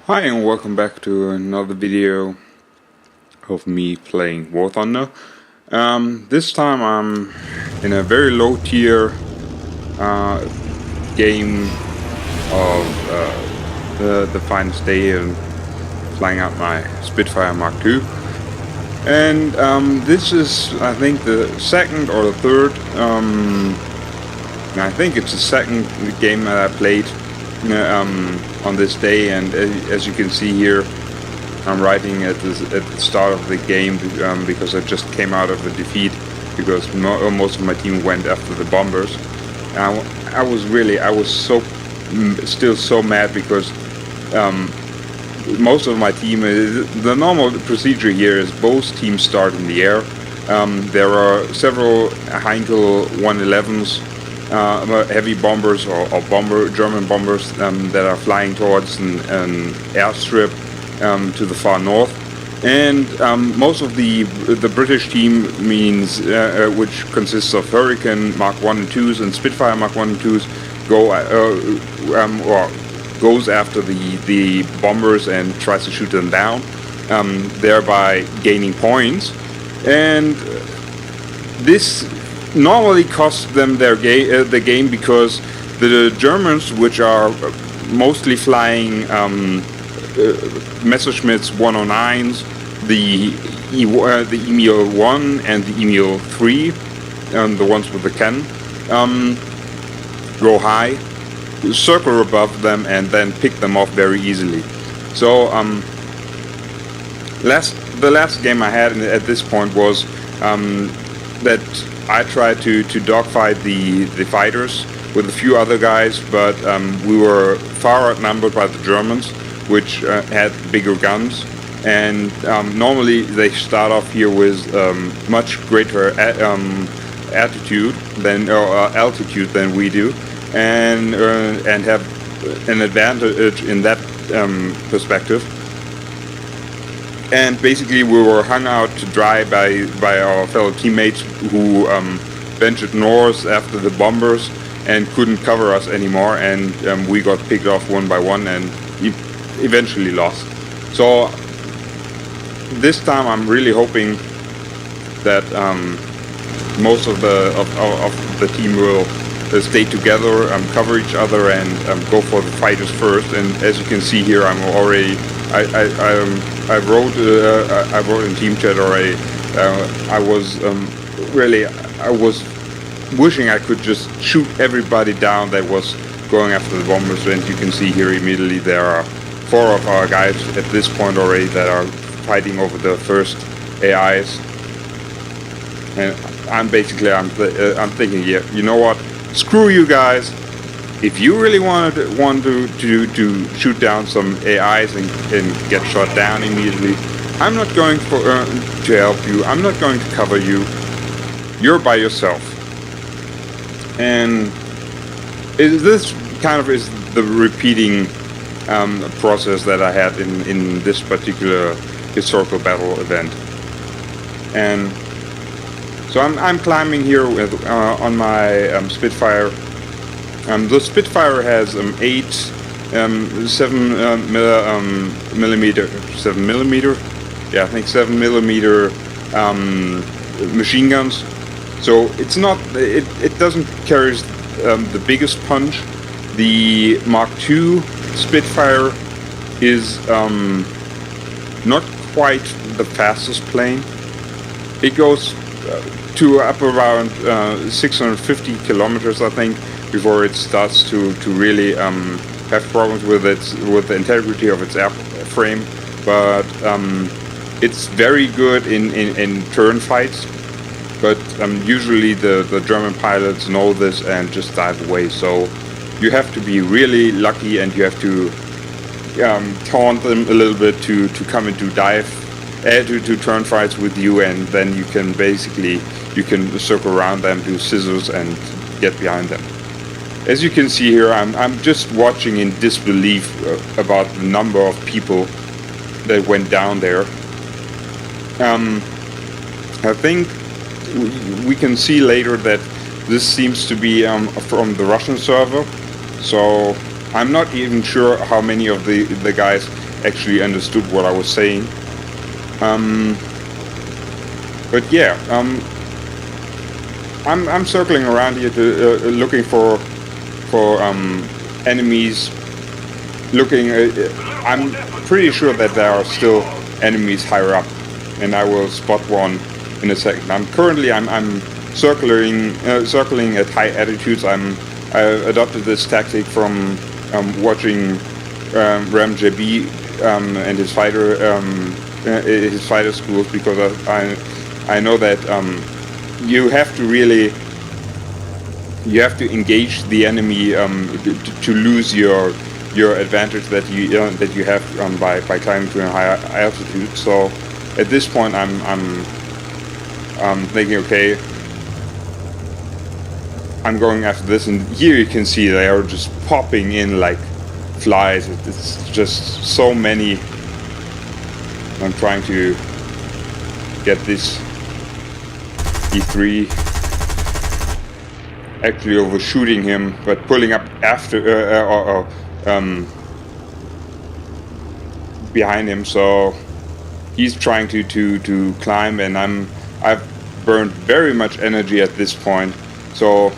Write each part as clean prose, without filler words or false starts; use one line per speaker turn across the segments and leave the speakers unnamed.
Hi and welcome back to another video of me playing War Thunder. This time I'm in a very low tier game of the Finest Day and flying out my Spitfire Mark II. And this is, I think, the second or the third, I think it's the second game that I played on this day, and as you can see here, I'm writing at the start of the game because I just came out of a defeat because most of my team went after the bombers. I was still so mad because most of my team, the normal procedure here is both teams start in the air. There are several Heinkel 111s, heavy bombers or German bombers that are flying towards an airstrip to the far north, and most of the British team means which consists of Hurricane Mark 1 and 2s and Spitfire Mark 1 and 2s goes after the bombers and tries to shoot them down, thereby gaining points. And this normally costs them the game because the Germans, which are mostly flying Messerschmitts 109s, the Emil 1 and the Emil 3, the ones with the cannon, go high, circle above them, and then pick them off very easily. So the last game I had at this point was that I tried to dogfight the fighters with a few other guys, but we were far outnumbered by the Germans, which had bigger guns, and normally they start off here with much greater altitude than we do, and have an advantage in that perspective. And basically we were hung out to dry by our fellow teammates who ventured north after the bombers and couldn't cover us anymore, and we got picked off one by one and eventually lost. So this time I'm really hoping that most of the team will stay together, cover each other, and go for the fighters first. And as you can see here, I'm already I wrote in team chat already. I was wishing I could just shoot everybody down that was going after the bombers. And you can see here immediately there are 4 of our guys at this point already that are fighting over the first AIs. And I'm thinking, yeah, you know what? Screw you guys. If you really want to shoot down some AIs and get shot down immediately, I'm not going to help you. I'm not going to cover you. You're by yourself. And this kind of is the repeating process that I had in this particular historical battle event. And so I'm climbing here on my Spitfire. The Spitfire has 7 millimeter machine guns. So it's not, it doesn't carry the biggest punch. The Mark II Spitfire is not quite the fastest plane. It goes to up around 650 kilometers, I think, before it starts to really have problems with the integrity of its airframe. But it's very good in turn fights. But usually the German pilots know this and just dive away. So you have to be really lucky, and you have to taunt them a little bit to come into to turn fights with you, and then you can circle around them, do scissors, and get behind them. As you can see here, I'm just watching in disbelief about the number of people that went down there. I think we can see later that this seems to be from the Russian server, so I'm not even sure how many of the guys actually understood what I was saying. But yeah, I'm circling around here to looking for enemies. Looking, I'm pretty sure that there are still enemies higher up, and I will spot one in a second. I'm circling at high altitudes. I adopted this tactic from watching RamJB and his fighter schools, because I know that you have to engage the enemy to lose your advantage that you have by climbing to a higher altitude. So at this point, I'm thinking, okay, I'm going after this, and here you can see they are just popping in like flies. It's just so many. I'm trying to get this E3, actually overshooting him, but pulling up after behind him. So he's trying to climb, and I've burned very much energy at this point. So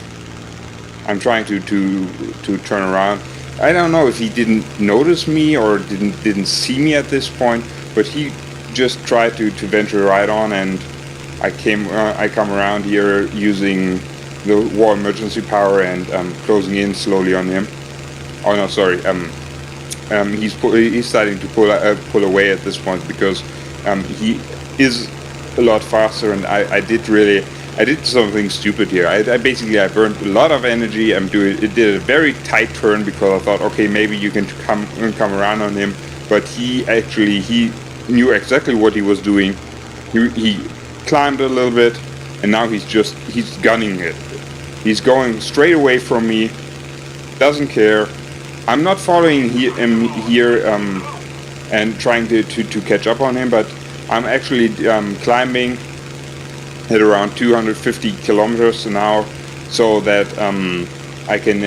I'm trying to turn around. I don't know if he didn't notice me or didn't see me at this point, but he just tried to venture right on, and I come around here using the war emergency power and closing in slowly on him. Oh no, sorry. He's starting to pull away at this point, because he is a lot faster, and I did something stupid here. I burned a lot of energy. It did a very tight turn, because I thought, okay, maybe you can come around on him, but he knew exactly what he was doing. He climbed a little bit, and now he's gunning it. He's going straight away from me. Doesn't care. I'm not following him here and trying to catch up on him, but I'm actually climbing at around 250 kilometers an hour, so that I can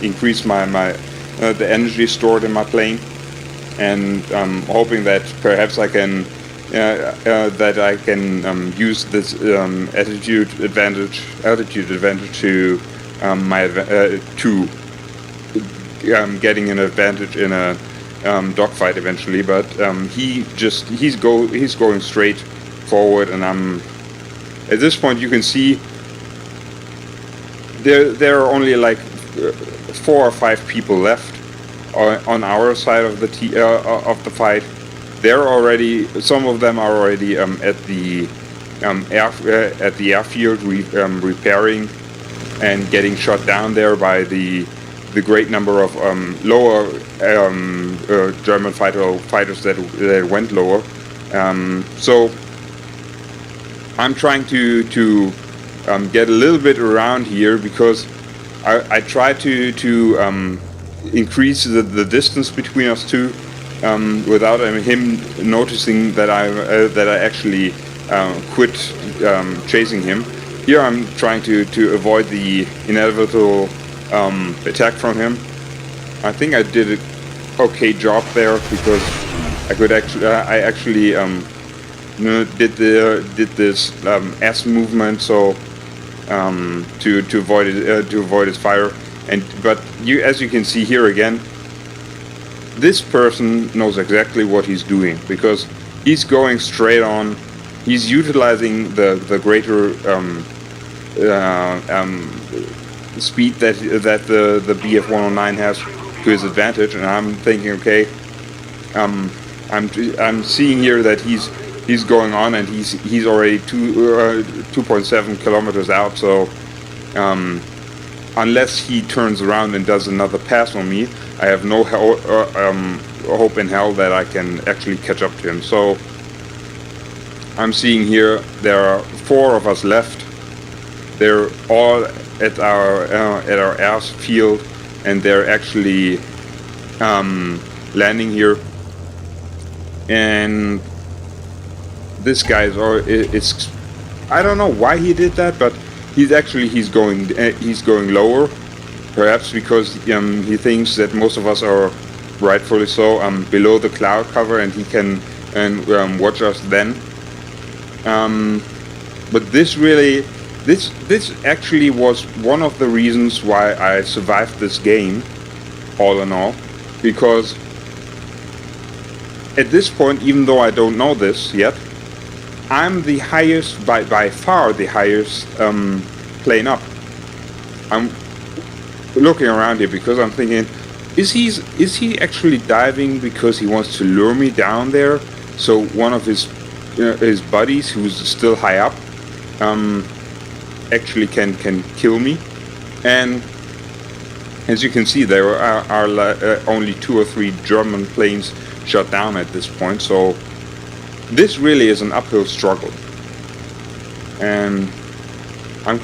increase the energy stored in my plane, and hoping that perhaps I can use this altitude advantage to getting an advantage in a dogfight eventually. But he's going straight forward, and at this point you can see there are only like 4 or 5 people left on our side of the fight. Some of them are already at the airfield repairing and getting shot down there by the great number of lower German fighters that went lower. So I'm trying to get a little bit around here, because I try to increase the distance between us two without him noticing that I actually quit chasing him. Here I'm trying to avoid the inevitable attack from him. I think I did an okay job there, because I actually did this S movement, so to avoid his fire. But as you can see here again, this person knows exactly what he's doing, because he's going straight on. He's utilizing the greater speed that the Bf-109 has to his advantage, and I'm thinking, okay, I'm seeing here that he's going on, and he's already 2.7 kilometers out. So unless he turns around and does another pass on me, I have no hope in hell that I can actually catch up to him. So I'm seeing here there are 4 of us left. They're all at our airfield, and they're actually landing here. And this guy it's I don't know why he did that, but he's going lower, perhaps because he thinks that most of us are rightfully so, below the cloud cover, and he can watch us then. But this actually was one of the reasons why I survived this game, all in all, because at this point, even though I don't know this yet, I'm the highest, by far the highest plane up. I'm looking around here because I'm thinking, is he actually diving because he wants to lure me down there? So one of his buddies, who's still high up, actually can kill me. And as you can see, there are only 2 or 3 German planes shot down at this point. So this really is an uphill struggle. And I'm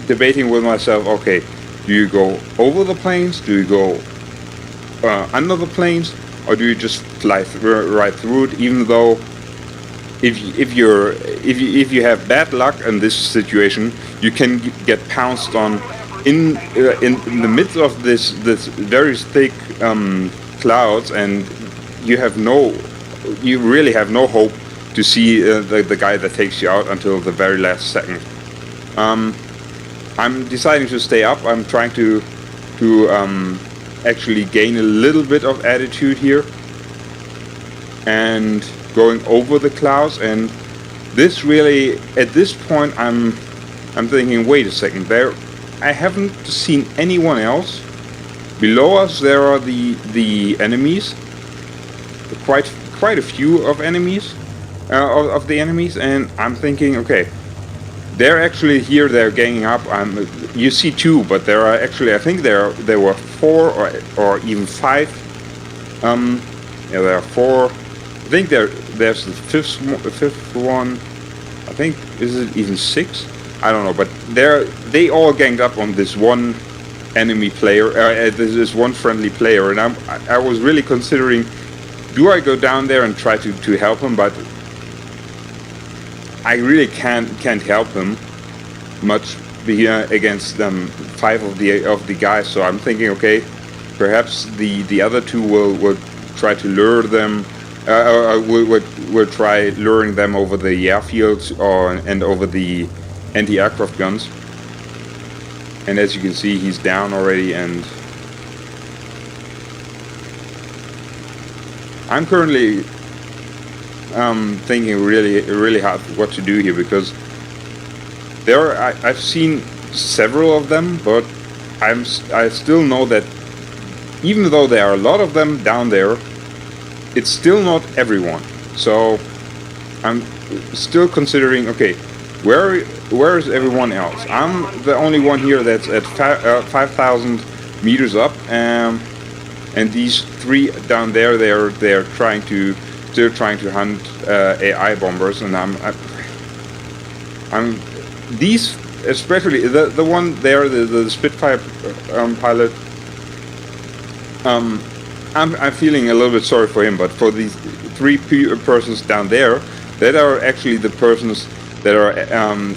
debating with myself. Okay, do you go over the planes? Do you go under the planes? Or do you just fly right through it? Even though, if you have bad luck in this situation, you can get pounced on in the midst of this very thick clouds, and you really have no hope to see the guy that takes you out until the very last second. I'm deciding to stay up. I'm trying to actually gain a little bit of attitude here and going over the clouds. And this really, at this point, I'm thinking, wait a second, I haven't seen anyone else. Below us there are the enemies, quite a few of enemies of the enemies, and I'm thinking, okay, they're actually here, they're ganging up. You see 2, but there are actually, I think there were 4 or even 5. Yeah, there are 4. I think there's the fifth one. I think, is it even 6? I don't know, but they all ganged up on this one enemy player, this one friendly player, and I was really considering, do I go down there and try to help him? But I really can't help him much against 5 of the guys. So I'm thinking, okay, perhaps the other 2 will try to lure them. We'll try luring them over the airfields and over the anti-aircraft guns. And as you can see, he's down already, and I'm currently thinking really hard what to do here, because I've seen several of them, but I still know that even though there are a lot of them down there, it's still not everyone. So I'm still considering, okay, where is everyone else? I'm the only one here that's at 5,000 meters up, and these 3 down there, they're trying to hunt AI bombers, and I'm these, especially the one there, the Spitfire pilot. I'm feeling a little bit sorry for him, but for these 3 persons down there, that are actually the persons that are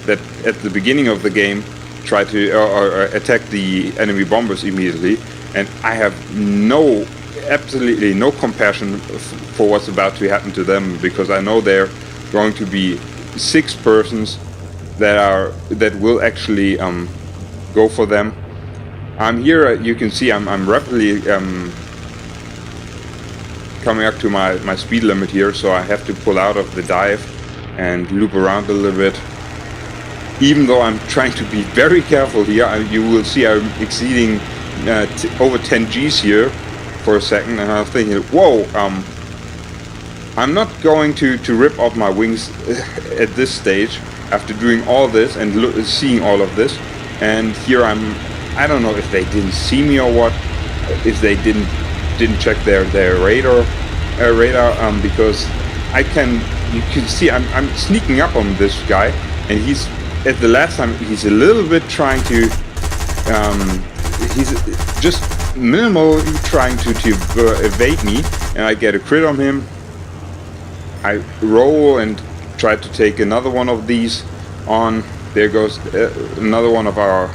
that at the beginning of the game try to or attack the enemy bombers immediately, and I have absolutely no compassion for what's about to happen to them, because I know they're going to be 6 persons that will actually go for them. I'm here. You can see I'm rapidly coming up to my speed limit here, so I have to pull out of the dive and loop around a little bit. Even though I'm trying to be very careful here, you will see I'm exceeding over 10 Gs here for a second, and I'm thinking, whoa, I'm not going to rip off my wings at this stage after doing all this and seeing all of this. And here I don't know if they didn't see me or what, if they didn't check their radar, because you can see I'm sneaking up on this guy, and he's at the last time he's a little bit trying to he's just minimally trying to evade me, and I get a crit on him. I roll and try to take another one of these on. There goes another one of our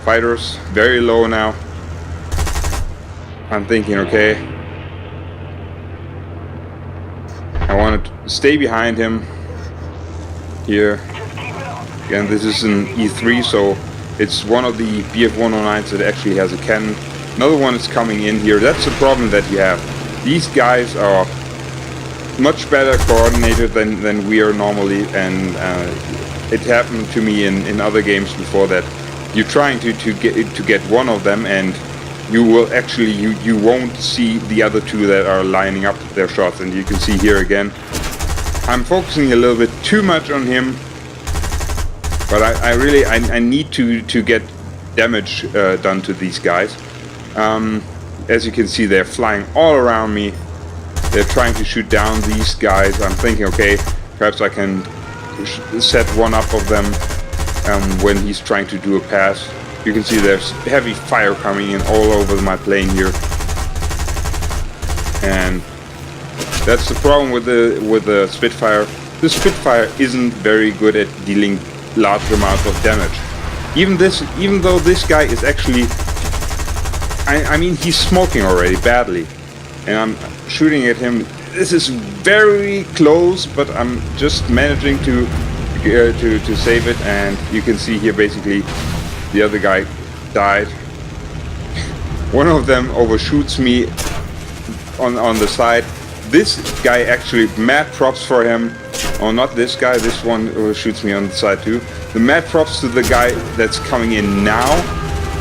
fighters, very low now. I'm thinking, okay, I want to stay behind him here. Again, this is an E3, so it's one of the BF-109s that actually has a cannon. Another one is coming in here. That's the problem that you have. These guys are much better coordinated than we are normally, and it happened to me in other games before that you're trying to get one of them, and you will actually you won't see the other two that are lining up their shots. And you can see here again, I'm focusing a little bit too much on him, but I really need to get damage done to these guys. As you can see, they're flying all around me. They're trying to shoot down these guys. I'm thinking, okay, perhaps I can set one up of them when he's trying to do a pass. You can see there's heavy fire coming in all over my plane here, and that's the problem with the Spitfire. The Spitfire isn't very good at dealing large amounts of damage. Even though this guy is actually, I mean, he's smoking already badly, and I'm shooting at him. This is very close, but I'm just managing to save it. And you can see here, basically, the other guy died. One of them overshoots me on the side. This guy actually, mad props for him. Oh, not this guy. This one overshoots me on the side too. The mad props to the guy that's coming in now,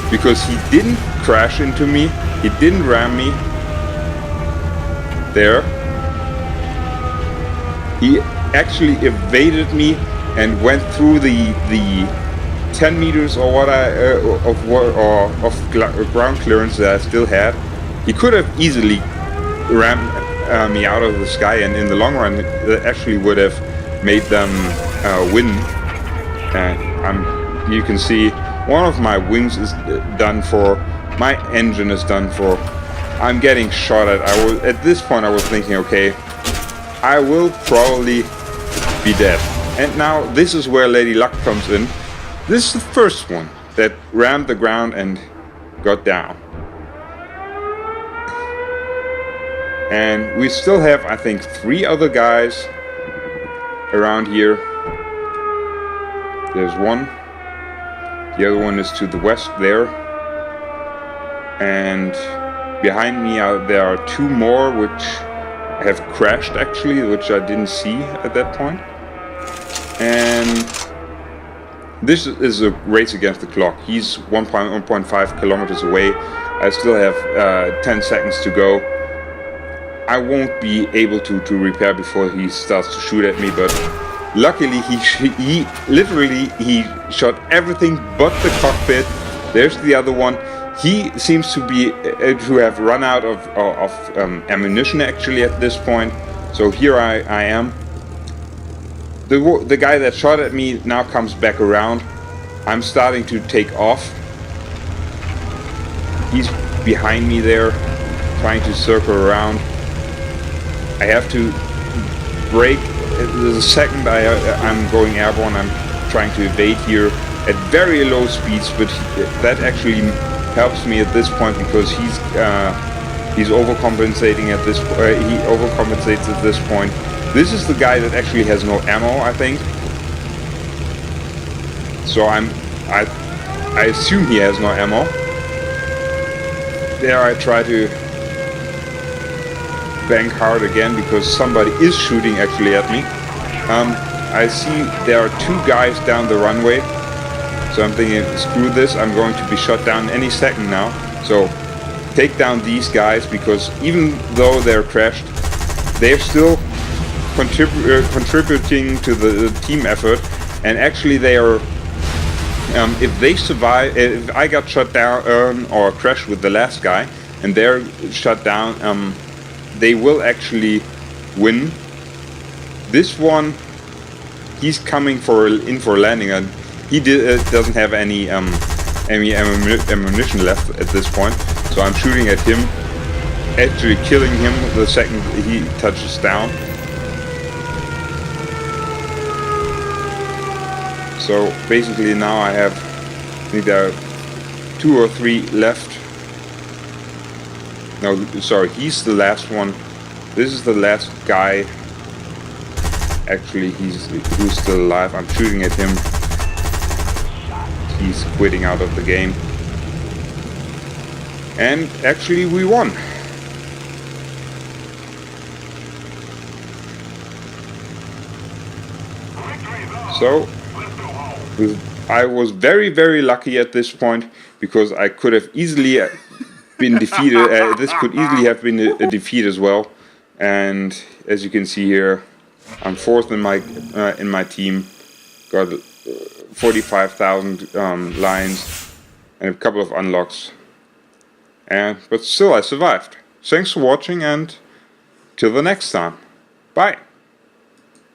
because he didn't crash into me. He didn't ram me. There. He actually evaded me and went through the 10 meters or what of ground clearance that I still had. He could have easily rammed me out of the sky, and in the long run, that actually would have made them win. And you can see one of my wings is done for. My engine is done for. I'm getting shot at. At this point, I was thinking, okay, I will probably be dead. And now this is where Lady Luck comes in. This is the first one that rammed the ground and got down. And we still have, I think, 3 other guys around here. There's one. The other one is to the west there. And behind me there are 2 more which have crashed actually, which I didn't see at that point. And this is a race against the clock. He's 1.5 kilometers away. I still have 10 seconds to go. I won't be able to repair before he starts to shoot at me, but luckily he literally shot everything but the cockpit. There's the other one. He seems to have run out of ammunition actually at this point. So here I am. The guy that shot at me now comes back around. I'm starting to take off. He's behind me there, trying to circle around. I have to brake. The second I'm going airborne, I'm trying to evade here at very low speeds, but that actually helps me at this point because he's overcompensating at this. He overcompensates at this point. This is the guy that actually has no ammo, I think. So I assume he has no ammo. There I try to bank hard again because somebody is shooting actually at me. I see there are 2 guys down the runway. So I'm thinking, screw this, I'm going to be shot down any second now. So take down these guys, because even though they're crashed, they're still contributing to the team effort. And actually they are, if they survive, if I got shot down or crashed with the last guy and they're shut down, they will actually win. This one, he's coming in for landing, and he doesn't have any ammunition left at this point. So I'm shooting at him, actually killing him the second he touches down. So basically now I think there are 2 or 3 left. No, sorry, he's the last one. This is the last guy. Actually, who's still alive. I'm shooting at him. He's quitting out of the game. And actually, we won. So, I was very, very lucky at this point, because I could have easily been defeated. This could easily have been a defeat as well. And as you can see here, I'm fourth in my team. Got 45,000 lions and a couple of unlocks. But still, I survived. Thanks for watching, and till the next time. Bye.